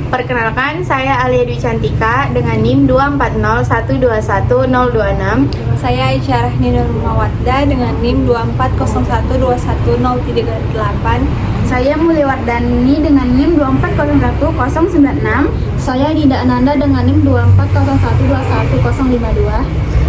Perkenalkan, saya Alia Dwi Cantika dengan NIM 240121026. Saya Aisyah Rahni Nurmawadda dengan NIM 240121038. Saya Mulia Wardani dengan NIM 2401096. Saya Dinda Ananda dengan NIM 240121052.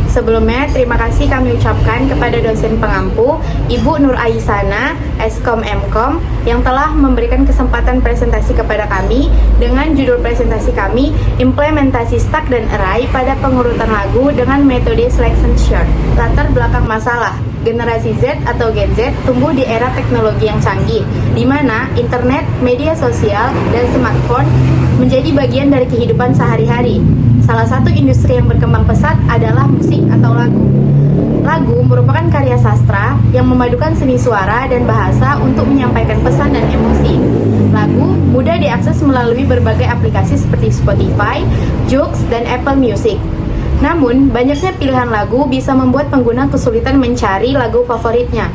Sebelumnya, terima kasih kami ucapkan kepada dosen pengampu, Ibu Nur Aisana, Eskom Mkom, yang telah memberikan kesempatan presentasi kepada kami dengan judul presentasi kami, Implementasi Stack dan Array pada pengurutan lagu dengan metode Selection Sort. Latar belakang masalah. Generasi Z atau Gen Z tumbuh di era teknologi yang canggih, di mana internet, media sosial, dan smartphone menjadi bagian dari kehidupan sehari-hari. Salah satu industri yang berkembang pesat adalah musik atau lagu. Lagu merupakan karya sastra yang memadukan seni suara dan bahasa untuk menyampaikan pesan dan emosi. Lagu mudah diakses melalui berbagai aplikasi seperti Spotify, Joox, dan Apple Music. Namun, banyaknya pilihan lagu bisa membuat pengguna kesulitan mencari lagu favoritnya.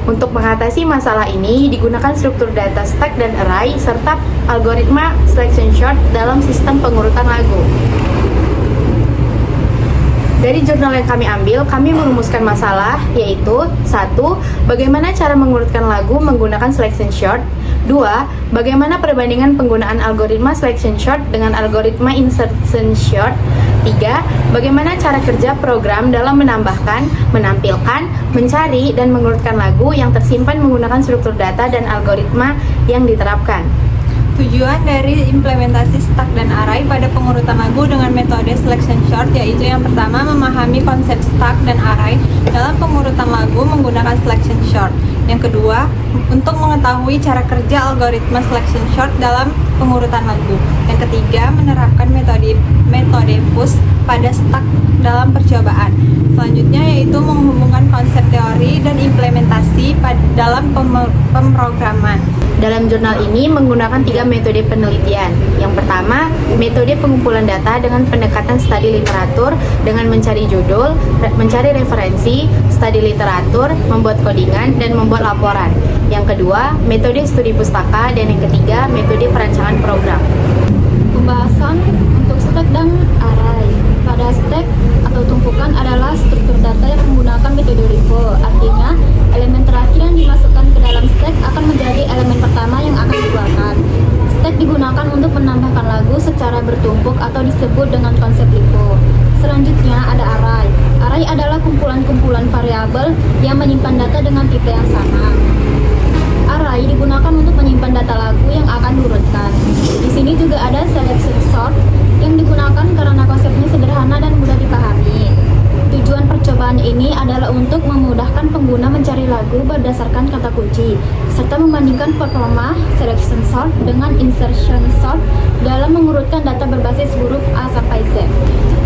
Untuk mengatasi masalah ini, digunakan struktur data stack dan array serta algoritma selection sort dalam sistem pengurutan lagu. Dari jurnal yang kami ambil, kami merumuskan masalah, yaitu 1. Bagaimana cara mengurutkan lagu menggunakan selection sort. 2. Bagaimana perbandingan penggunaan algoritma selection sort dengan algoritma insertion sort. 3. Bagaimana cara kerja program dalam menambahkan, menampilkan, mencari, dan mengurutkan lagu yang tersimpan menggunakan struktur data dan algoritma yang diterapkan. Tujuan dari implementasi stack dan array pada pengurutan lagu dengan metode selection sort yaitu yang pertama, memahami konsep stack dan array dalam pengurutan lagu menggunakan selection sort. Yang kedua, untuk mengetahui cara kerja algoritma selection sort dalam pengurutan lagu. Yang ketiga, menerapkan metode push pada stack dalam percobaan. Selanjutnya yaitu menghubungkan konsep teori dan implementasi dalam pemrograman. Dalam jurnal ini menggunakan 3 metode penelitian. Yang pertama, metode pengumpulan data dengan pendekatan studi literatur dengan mencari judul, mencari referensi, studi literatur, membuat codingan, dan membuat laporan. Yang kedua, metode studi pustaka, dan yang ketiga, metode perancangan program. Pembahasan untuk stack dan array. Pada stack atau tumpukan adalah struktur data yang menggunakan metode RIVO. Artinya, elemen terakhir yang dimasukkan ke dalam stack akan menjadi elemen pertama yang akan dikeluarkan. Stack digunakan untuk menambahkan lagu secara bertumpuk atau disebut dengan konsep RIVO. Selanjutnya ada array. Array adalah kumpulan-kumpulan variabel yang menyimpan data dengan tipe yang sama. Array digunakan untuk menyimpan data lagu yang akan diurutkan. Di sini juga ada selection sort yang digunakan karena konsepnya sederhana dan mudah dipahami. Tujuan percobaan ini adalah untuk memudahkan pengguna mencari lagu berdasarkan kata kunci, serta membandingkan performa selection sort dengan insertion sort dalam mengurutkan data berbasis huruf A sampai Z.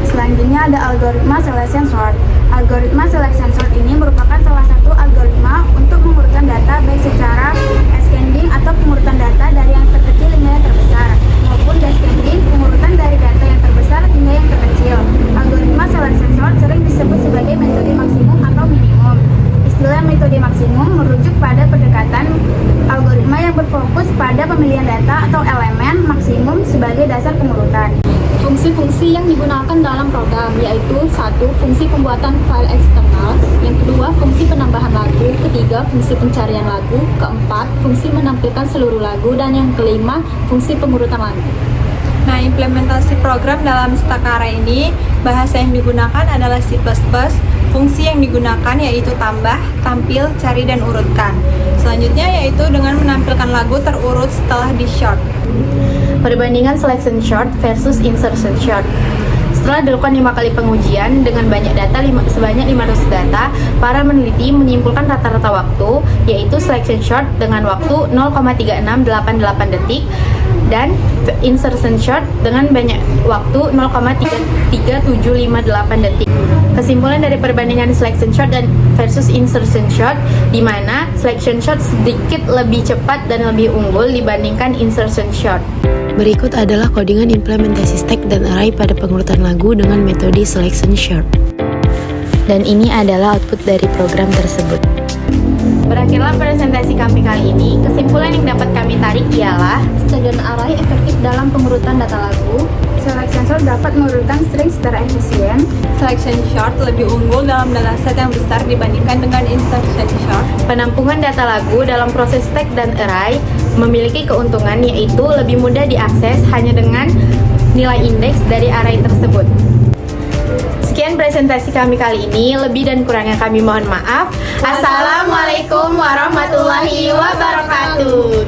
Selanjutnya ada algoritma selection sort. Algoritma selection sort ini merupakan salah satu algoritma untuk mengurutkan data baik secara ascending atau pengurutan data dari yang terkecil hingga yang terbesar, maupun descending, pengurutan dari data yang terbesar hingga yang terkecil. Algoritma selection sort sering disebut sebagai metode maksimum atau minimum. Istilah metode maksimum merujuk pada pendekatan algoritma yang berfokus pada pemilihan data atau elemen maksimum sebagai dasar pengurutan. Fungsi-fungsi yang digunakan dalam program yaitu 1. Fungsi pembuatan file eksternal. Yang kedua, fungsi penambahan lagu. Ketiga, fungsi pencarian lagu. Keempat, fungsi menampilkan seluruh lagu. Dan yang kelima, fungsi pengurutan lagu. Nah, implementasi program dalam stack array ini, bahasa yang digunakan adalah C++. Fungsi yang digunakan yaitu tambah, tampil, cari, dan urutkan. Selanjutnya yaitu dengan menampilkan lagu terurut setelah di sort. Perbandingan selection sort versus insertion sort. Setelah dilakukan 5 kali pengujian dengan banyak data sebanyak 500 data, para peneliti menyimpulkan rata-rata waktu, yaitu selection sort dengan waktu 0,3688 detik dan insertion sort dengan banyak waktu 0,3758 detik. Kesimpulan dari perbandingan selection sort dan versus insertion sort, di mana selection sort sedikit lebih cepat dan lebih unggul dibandingkan insertion sort. Berikut adalah codingan implementasi stack dan array pada pengurutan lagu dengan metode selection sort. Dan ini adalah output dari program tersebut. Berakhirlah presentasi kami kali ini. Kesimpulan yang dapat kami tarik ialah Stack dan array efektif dalam pengurutan data lagu. Selection sort dapat mengurutkan string secara efisien. Selection short lebih unggul dalam dataset yang besar dibandingkan dengan insertion short. penampungan data lagu dalam proses stack dan array memiliki keuntungan, yaitu lebih mudah diakses hanya dengan nilai indeks dari array tersebut. Sekian presentasi kami kali ini, lebih dan kurangnya kami mohon maaf. Assalamualaikum warahmatullahi wabarakatuh.